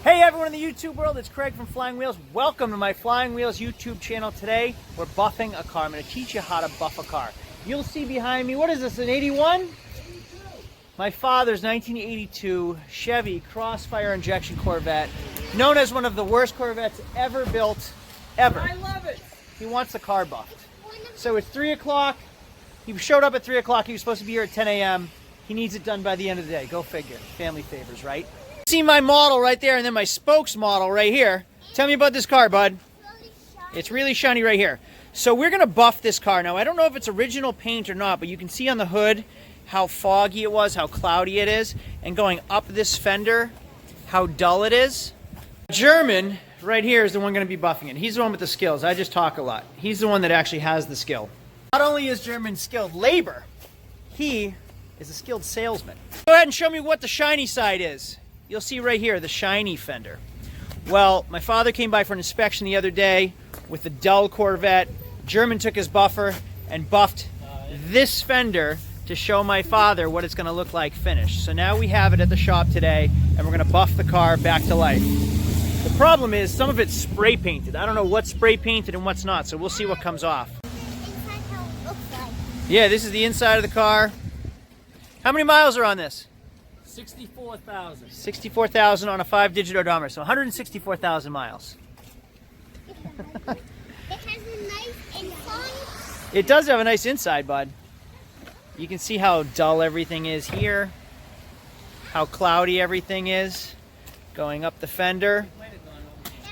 Hey everyone in the YouTube world, it's Craig from Flying Wheels. Welcome to my Flying Wheels YouTube channel. Today, we're buffing a car. I'm going to teach you how to buff a car. You'll see behind me, what is this, an 81? 82. My father's 1982 Chevy Crossfire injection Corvette, known as one of the worst Corvettes ever built, ever. I love it. He wants the car buffed. So it's 3 o'clock. He showed up at 3 o'clock. He was supposed to be here at 10 a.m. He needs it done by the end of the day. Go figure. Family favors, right? See my model right there and then my spokes model right here. Tell me about this car, bud. It's really shiny right here. So we're going to buff this car. Now, I don't know if it's original paint or not, but you can see on the hood how foggy it was, how cloudy it is, and going up this fender, how dull it is. German right here is the one going to be buffing it. He's the one with the skills. I just talk a lot. He's the one that actually has the skill. Not only is German skilled labor, he is a skilled salesman. Go ahead and show me what the shiny side is. You'll see right here, the shiny fender. Well, my father came by for an inspection the other day with the dull Corvette. German took his buffer and buffed this fender to show my father what it's going to look like finished. So now we have it at the shop today, and we're going to buff the car back to life. The problem is some of it's spray painted. I don't know what's spray painted and what's not, so we'll see what comes off. Inside how it looks like. Yeah, this is the inside of the car. How many miles are on this? 64,000. 64,000 on a 5-digit odometer, so 164,000 miles. It has a nice inside. It does have a nice inside, bud. You can see how dull everything is here, how cloudy everything is, going up the fender.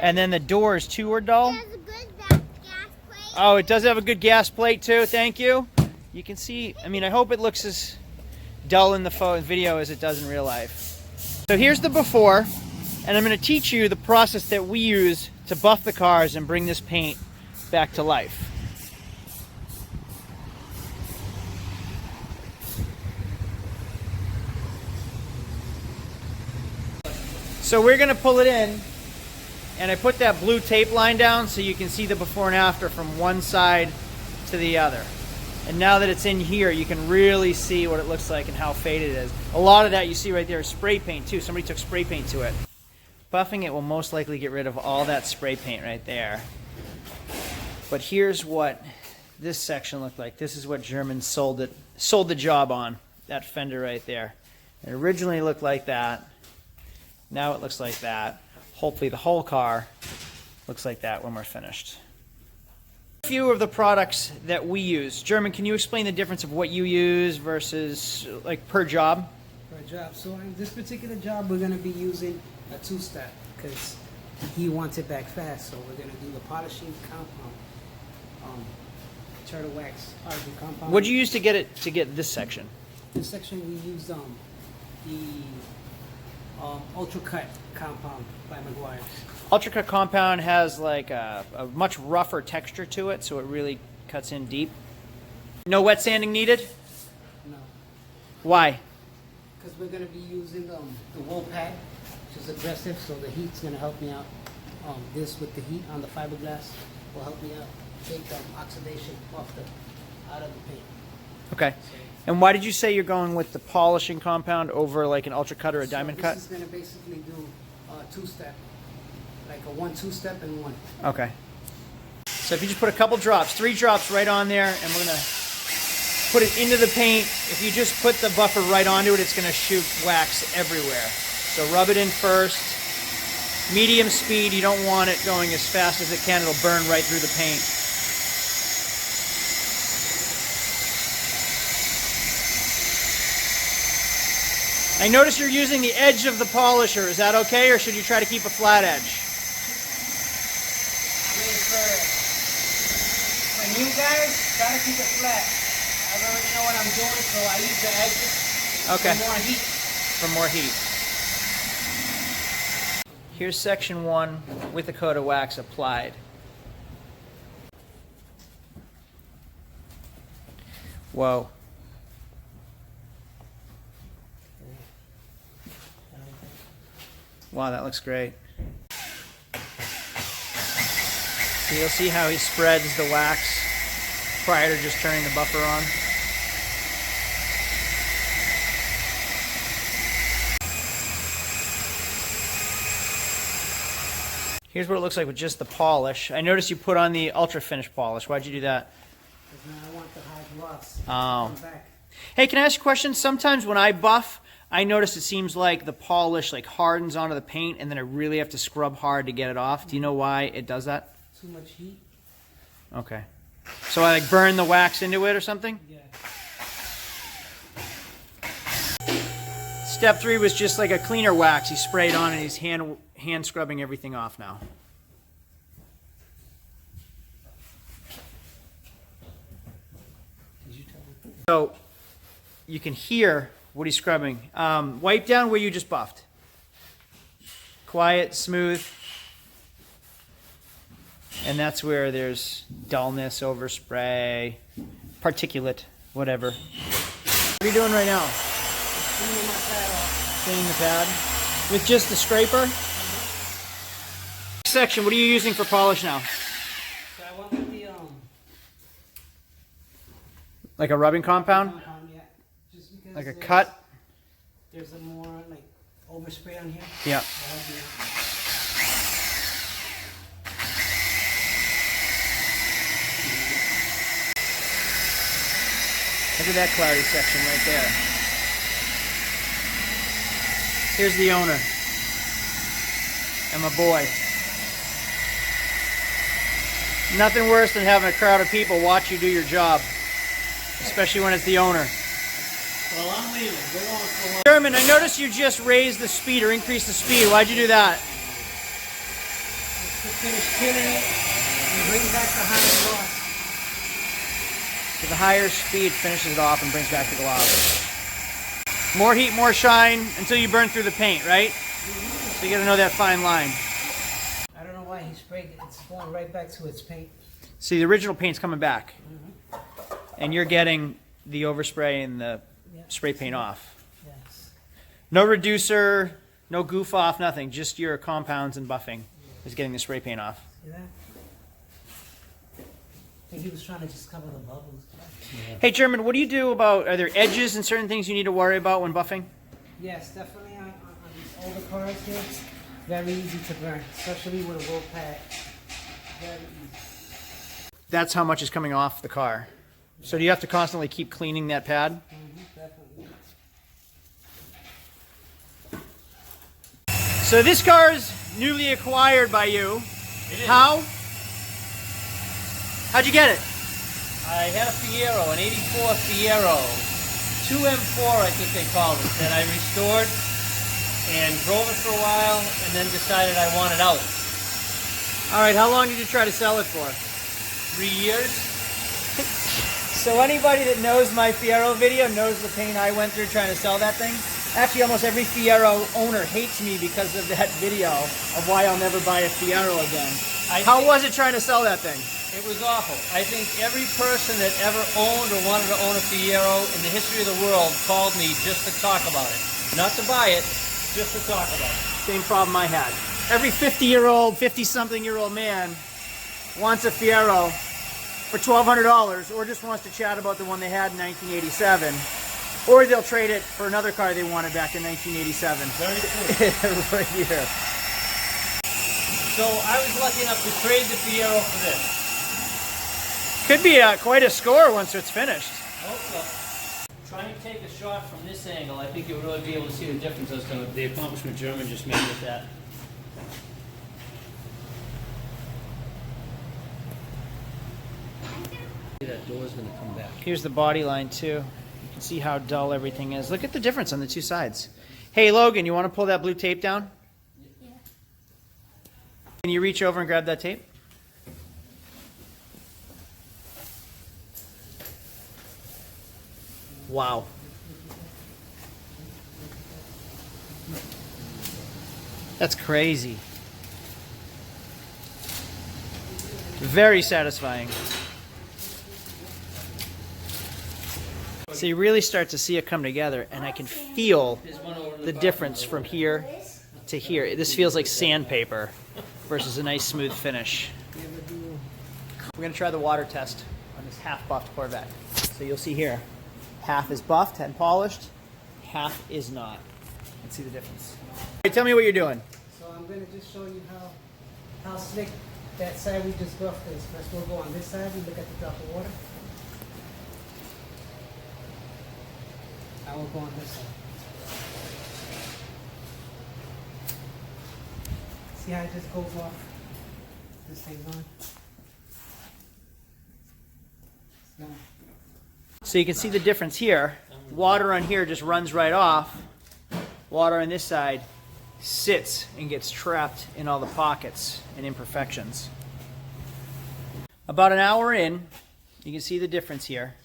And then the doors too are dull. It has a good gas plate. Oh, it does have a good gas plate too, thank you. You can see, I mean, I hope it looks as dull in the video as it does in real life. So here's the before, and I'm going to teach you the process that we use to buff the cars and bring this paint back to life. So we're going to pull it in, and I put that blue tape line down so you can see the before and after from one side to the other. And now that it's in here, you can really see what it looks like and how faded it is. A lot of that you see right there is spray paint too. Somebody took spray paint to it. Buffing it will most likely get rid of all that spray paint right there. But here's what this section looked like. This is what German sold the job on, that fender right there. It originally looked like that. Now it looks like that. Hopefully the whole car looks like that when we're finished. A few of the products that we use. German, can you explain the difference of what you use versus like per job? Per job. So in this particular job, we're going to be using a two-step because he wants it back fast. So we're going to do the polishing compound, turtle wax polishing compound. What'd you use to get this section? This section we used the Ultra Cut compound by McGuire's. Ultra Cut compound has like a much rougher texture to it, so it really cuts in deep. No wet sanding needed? No. Why? Because we're going to be using the wool pad, which is aggressive, so the heat's going to help me out. This with the heat on the fiberglass will help me out take the oxidation out of the paint. Okay. And why did you say you're going with the polishing compound over like an Ultra Cut or a diamond cut? This is going to basically do two-step, like a 1-2 step and one. Okay. So if you just put a couple drops, 3 drops right on there, and we're going to put it into the paint. If you just put the buffer right onto it, it's going to shoot wax everywhere. So rub it in first. Medium speed, you don't want it going as fast as it can. It'll burn right through the paint. I notice you're using the edge of the polisher. Is that okay, or should you try to keep a flat edge? I mean, for new guys, try to keep it flat. I already know what I'm doing, so I use the edges Okay. for more heat. For more heat. Here's section 1 with a coat of wax applied. Whoa. Wow, that looks great. So you'll see how he spreads the wax prior to just turning the buffer on. Here's what it looks like with just the polish. I noticed you put on the ultra finish polish. Why'd you do that? Because now I want the high gloss. Oh. Back. Hey, can I ask you a question? Sometimes when I buff, I notice it seems like the polish like hardens onto the paint, and then I really have to scrub hard to get it off. Do you know why it does that? Too much heat. Okay. So I like burn the wax into it or something? Yeah. Step 3 was just like a cleaner wax he sprayed on, and he's hand scrubbing everything off now. Did you tell me? So you can hear what he's scrubbing. Wipe down where you just buffed. Quiet, smooth. And that's where there's dullness, overspray, particulate, whatever. What are you doing right now? Cleaning my pad off. Cleaning the pad with just the scraper. Section, what are you using for polish now? So I wanted the Like a rubbing compound? compound, yeah. Just because Like a cut? There's a more like overspray on here. Yeah. Look at that cloudy section right there. Here's the owner. And my boy. Nothing worse than having a crowd of people watch you do your job. Especially when it's the owner. Well, I'm leaving. We're going for Sherman, I noticed you just raised the speed or increased the speed. Why'd you do that? to finish pinning it and bring back the high gloss. So the higher speed finishes it off and brings back the gloss. More heat, more shine until you burn through the paint, right? So you gotta know that fine line. I don't know why he sprayed it. It's going right back to its paint. See, the original paint's coming back. And you're getting the overspray and the spray paint off. Yes. No reducer, no goof off, nothing. Just your compounds and buffing is getting the spray paint off. See that? I think he was trying to just cover the bubbles. Hey, German, what do you do about, are there edges and certain things you need to worry about when buffing? Yes, definitely on these older cars here, it's very easy to burn, especially with a roll pad. Very easy. That's how much is coming off the car. So do you have to constantly keep cleaning that pad? Definitely. So this car is newly acquired by you. It is. How? How'd you get it? I had a Fiero, an 84 Fiero, 2M4 I think they called it, that I restored and drove it for a while and then decided I wanted out. All right, how long did you try to sell it for? 3 years. So anybody that knows my Fiero video knows the pain I went through trying to sell that thing. Actually, almost every Fiero owner hates me because of that video of why I'll never buy a Fiero again. How was it trying to sell that thing? It was awful. I think every person that ever owned or wanted to own a Fiero in the history of the world called me just to talk about it. Not to buy it, just to talk about it. Same problem I had. Every 50-year-old, 50-something-year-old man wants a Fiero for $1,200 or just wants to chat about the one they had in 1987. Or they'll trade it for another car they wanted back in 1987. Very true. Right here. So I was lucky enough to trade the Fiero for this. Could be quite a score once it's finished. I hope so. Trying to take a shot from this angle, I think you'll really be able to see the difference as to the accomplishment German just made with that. That door's going to come back. Here's the body line too. You can see how dull everything is. Look at the difference on the two sides. Hey Logan, you want to pull that blue tape down? Yeah. Can you reach over and grab that tape? Wow. That's crazy. Very satisfying. So you really start to see it come together, and I can feel the difference from here to here. This feels like sandpaper versus a nice smooth finish. We're going to try the water test on this half-buffed Corvette. So you'll see here, half is buffed and polished, half is not. Let's see the difference. Hey, tell me what you're doing. So I'm going to just show you how how slick that side we just buffed is. First we'll go on this side and look at the drop of water. I will go on this side. See how it just goes off? This thing's on. It's gone. So you can see the difference here. Water on here just runs right off. Water on this side sits and gets trapped in all the pockets and imperfections. About an hour in, you can see the difference here.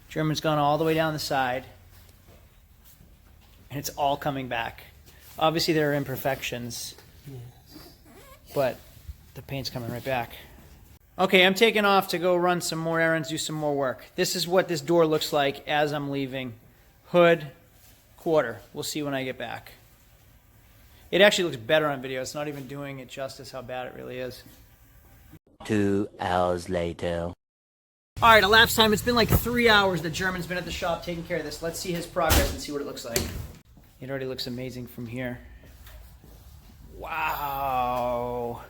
German's gone all the way down the side, and it's all coming back. Obviously there are imperfections, but the paint's coming right back. Okay, I'm taking off to go run some more errands, do some more work. This is what this door looks like as I'm leaving. Hood, quarter. We'll see when I get back. It actually looks better on video. It's not even doing it justice how bad it really is. 2 hours later. All right, elapsed time. It's been like 3 hours that German's been at the shop taking care of this. Let's see his progress and see what it looks like. It already looks amazing from here. Wow.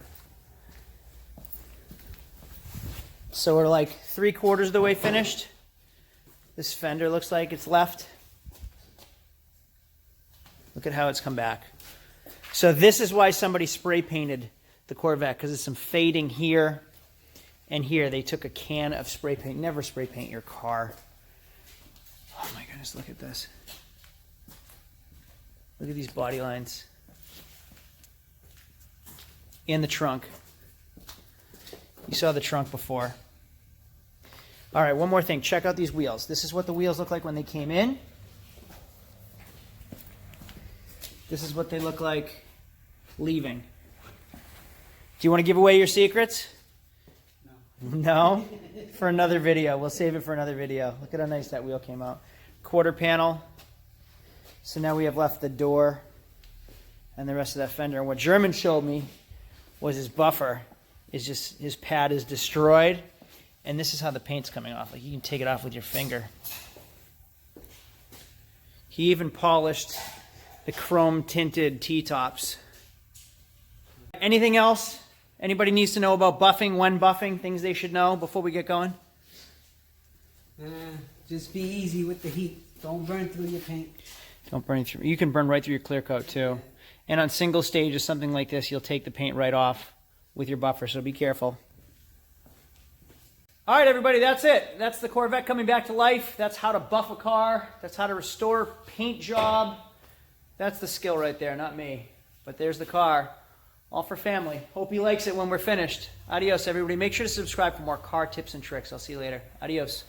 So we're like 3/4 of the way finished. This fender looks like it's left. Look at how it's come back. So this is why somebody spray painted the Corvette, because there's some fading here and here. They took a can of spray paint. Never spray paint your car. Oh my goodness, look at this. Look at these body lines. And the trunk. You saw the trunk before. All right, one more thing. Check out these wheels. This is what the wheels look like when they came in. This is what they look like leaving. Do you want to give away your secrets? No. No? For another video. We'll save it for another video. Look at how nice that wheel came out. Quarter panel. So now we have left the door and the rest of that fender. And what German showed me was his buffer is just, his pad is destroyed. And this is how the paint's coming off. Like you can take it off with your finger. He even polished the chrome tinted T-tops. Anything else anybody needs to know about buffing, when buffing, things they should know before we get going? Just be easy with the heat. Don't burn through your paint. Don't burn through. You can burn right through your clear coat too. And on single stages, something like this, you'll take the paint right off with your buffer, so be careful. All right, everybody, that's it. That's the Corvette coming back to life. That's how to buff a car. That's how to restore a paint job. That's the skill right there, not me. But there's the car. All for family. Hope he likes it when we're finished. Adios, everybody. Make sure to subscribe for more car tips and tricks. I'll see you later. Adios.